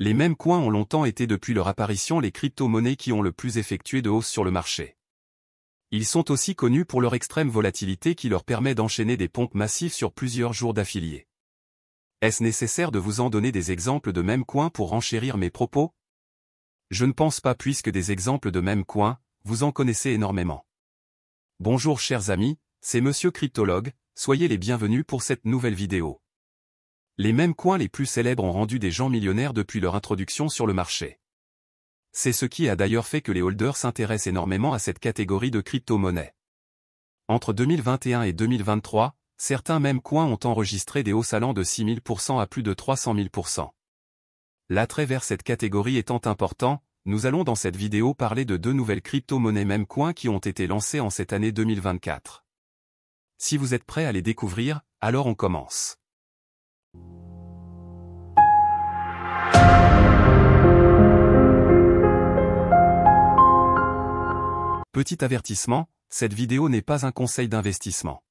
Les mêmes coins ont longtemps été depuis leur apparition les crypto-monnaies qui ont le plus effectué de hausse sur le marché. Ils sont aussi connus pour leur extrême volatilité qui leur permet d'enchaîner des pompes massives sur plusieurs jours d'affilée. Est-ce nécessaire de vous en donner des exemples de mêmes coins pour renchérir mes propos? Je ne pense pas puisque des exemples de mêmes coins, vous en connaissez énormément. Bonjour chers amis, c'est Monsieur Cryptologue, soyez les bienvenus pour cette nouvelle vidéo. Les mêmes coins les plus célèbres ont rendu des gens millionnaires depuis leur introduction sur le marché. C'est ce qui a d'ailleurs fait que les holders s'intéressent énormément à cette catégorie de crypto-monnaies. Entre 2021 et 2023, certains mêmes coins ont enregistré des hausses allant de 6000% à plus de 300 000%. L'attrait vers cette catégorie étant important, nous allons dans cette vidéo parler de deux nouvelles crypto-monnaies mêmes coins qui ont été lancées en cette année 2024. Si vous êtes prêts à les découvrir, alors on commence. Petit avertissement, cette vidéo n'est pas un conseil d'investissement.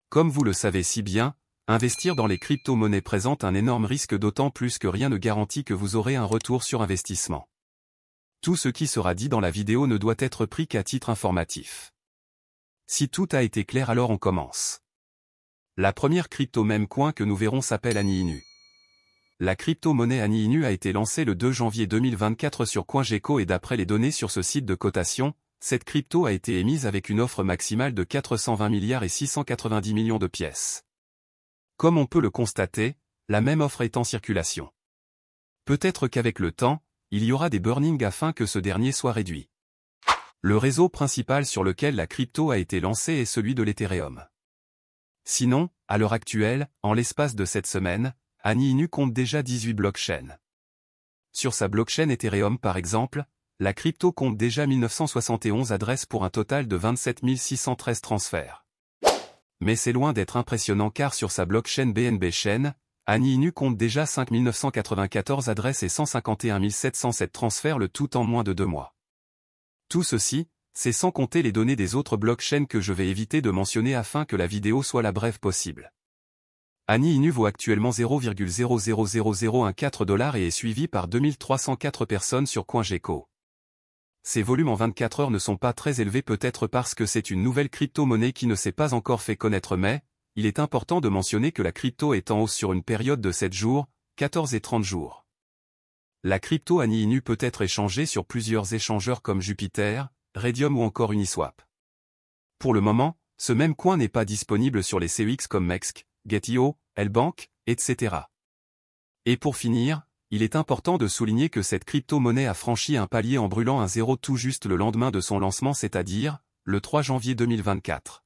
Comme vous le savez si bien, investir dans les crypto-monnaies présente un énorme risque d'autant plus que rien ne garantit que vous aurez un retour sur investissement. Tout ce qui sera dit dans la vidéo ne doit être pris qu'à titre informatif. Si tout a été clair alors on commence. La première crypto même coin que nous verrons s'appelle Ani Inu. La crypto-monnaie Ani Inu a été lancée le 2 janvier 2024 sur CoinGecko et d'après les données sur ce site de cotation, cette crypto a été émise avec une offre maximale de 420 milliards et 690 millions de pièces. Comme on peut le constater, la même offre est en circulation. Peut-être qu'avec le temps, il y aura des burnings afin que ce dernier soit réduit. Le réseau principal sur lequel la crypto a été lancée est celui de l'Ethereum. Sinon, à l'heure actuelle, en l'espace de cette semaine, Ani Inu compte déjà 18 blockchains. Sur sa blockchain Ethereum par exemple, la crypto compte déjà 1971 adresses pour un total de 27 613 transferts. Mais c'est loin d'être impressionnant car sur sa blockchain BNB Chain, Ani Inu compte déjà 5 994 adresses et 151 707 transferts le tout en moins de 2 mois. Tout ceci, c'est sans compter les données des autres blockchains que je vais éviter de mentionner afin que la vidéo soit la brève possible. Ani Inu vaut actuellement 0,000014 $ et est suivi par 2304 personnes sur CoinGecko. Ces volumes en 24 heures ne sont pas très élevés peut-être parce que c'est une nouvelle crypto-monnaie qui ne s'est pas encore fait connaître mais, il est important de mentionner que la crypto est en hausse sur une période de 7 jours, 14 et 30 jours. La crypto Ani Inu peut être échangée sur plusieurs échangeurs comme Jupiter, Raydium ou encore Uniswap. Pour le moment, ce même coin n'est pas disponible sur les CEX comme MEXC, Get.io, Lbank, etc. Et pour finir, il est important de souligner que cette crypto-monnaie a franchi un palier en brûlant un zéro tout juste le lendemain de son lancement c'est-à-dire, le 3 janvier 2024.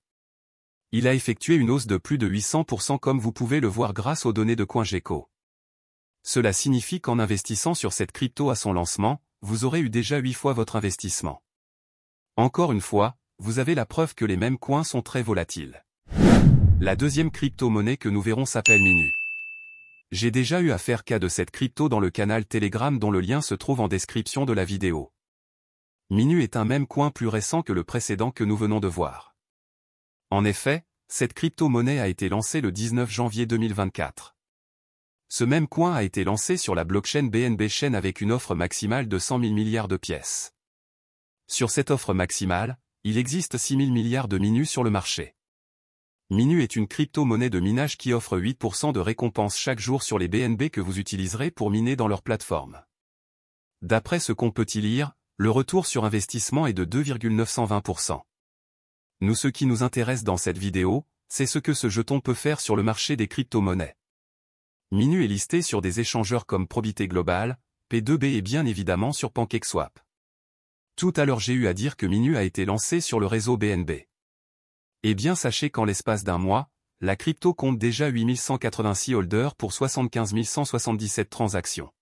Il a effectué une hausse de plus de 800% comme vous pouvez le voir grâce aux données de CoinGecko. Cela signifie qu'en investissant sur cette crypto à son lancement, vous aurez eu déjà 8 fois votre investissement. Encore une fois, vous avez la preuve que les mêmes coins sont très volatiles. La deuxième crypto-monnaie que nous verrons s'appelle Minu. J'ai déjà eu à faire cas de cette crypto dans le canal Telegram dont le lien se trouve en description de la vidéo. Minu est un même coin plus récent que le précédent que nous venons de voir. En effet, cette crypto-monnaie a été lancée le 19 janvier 2024. Ce même coin a été lancé sur la blockchain BNB Chain avec une offre maximale de 100 000 milliards de pièces. Sur cette offre maximale, il existe 6 000 milliards de Minu sur le marché. Minu est une crypto-monnaie de minage qui offre 8% de récompense chaque jour sur les BNB que vous utiliserez pour miner dans leur plateforme. D'après ce qu'on peut y lire, le retour sur investissement est de 2,920%. Ce qui nous intéresse dans cette vidéo, c'est ce que ce jeton peut faire sur le marché des crypto-monnaies. Minu est listé sur des échangeurs comme Probité Global, P2B et bien évidemment sur PancakeSwap. Tout à l'heure j'ai eu à dire que Minu a été lancé sur le réseau BNB. Eh bien sachez qu'en l'espace d'un mois, la crypto compte déjà 8186 holders pour 75 177 transactions.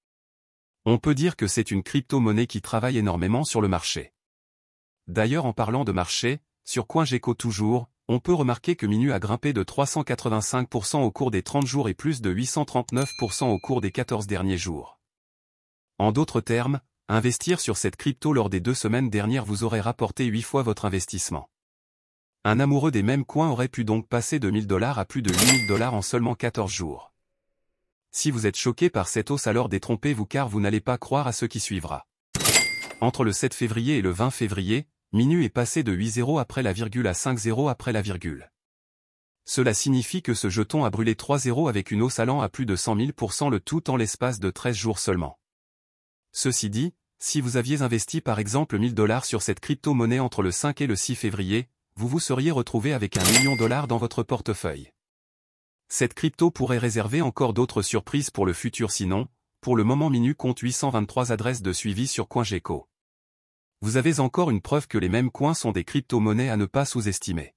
On peut dire que c'est une crypto-monnaie qui travaille énormément sur le marché. D'ailleurs en parlant de marché, sur CoinGecko toujours, on peut remarquer que Minu a grimpé de 385% au cours des 30 jours et plus de 839% au cours des 14 derniers jours. En d'autres termes, investir sur cette crypto lors des 2 semaines dernières vous aurait rapporté 8 fois votre investissement. Un amoureux des mêmes coins aurait pu donc passer de 1 000 $ à plus de 8 000 $ en seulement 14 jours. Si vous êtes choqué par cette hausse, alors détrompez-vous car vous n'allez pas croire à ce qui suivra. Entre le 7 février et le 20 février, Minu est passé de 8 zéros après la virgule à 5 zéros après la virgule. Cela signifie que ce jeton a brûlé 3 zéros avec une hausse allant à plus de 100 000%, le tout en l'espace de 13 jours seulement. Ceci dit, si vous aviez investi par exemple 1000 $ sur cette crypto-monnaie entre le 5 et le 6 février, vous vous seriez retrouvé avec $1 million dans votre portefeuille. Cette crypto pourrait réserver encore d'autres surprises pour le futur, sinon, pour le moment Minu compte 823 adresses de suivi sur CoinGecko. Vous avez encore une preuve que les mêmes coins sont des crypto-monnaies à ne pas sous-estimer.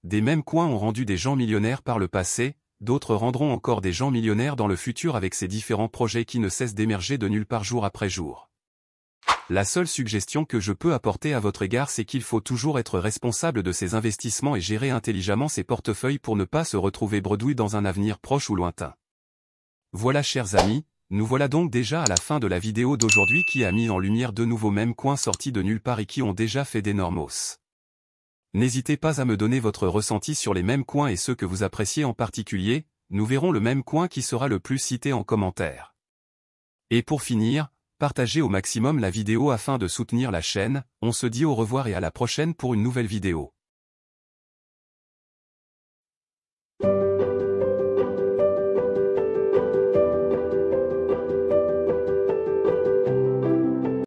Des mêmes coins ont rendu des gens millionnaires par le passé, d'autres rendront encore des gens millionnaires dans le futur avec ces différents projets qui ne cessent d'émerger de nulle part jour après jour. La seule suggestion que je peux apporter à votre égard, c'est qu'il faut toujours être responsable de ses investissements et gérer intelligemment ses portefeuilles pour ne pas se retrouver bredouille dans un avenir proche ou lointain. Voilà chers amis, nous voilà donc déjà à la fin de la vidéo d'aujourd'hui qui a mis en lumière de nouveaux mêmes coins sortis de nulle part et qui ont déjà fait d'énormes hausses. N'hésitez pas à me donner votre ressenti sur les mêmes coins et ceux que vous appréciez en particulier, nous verrons le même coin qui sera le plus cité en commentaire. Et pour finir, partagez au maximum la vidéo afin de soutenir la chaîne, on se dit au revoir et à la prochaine pour une nouvelle vidéo.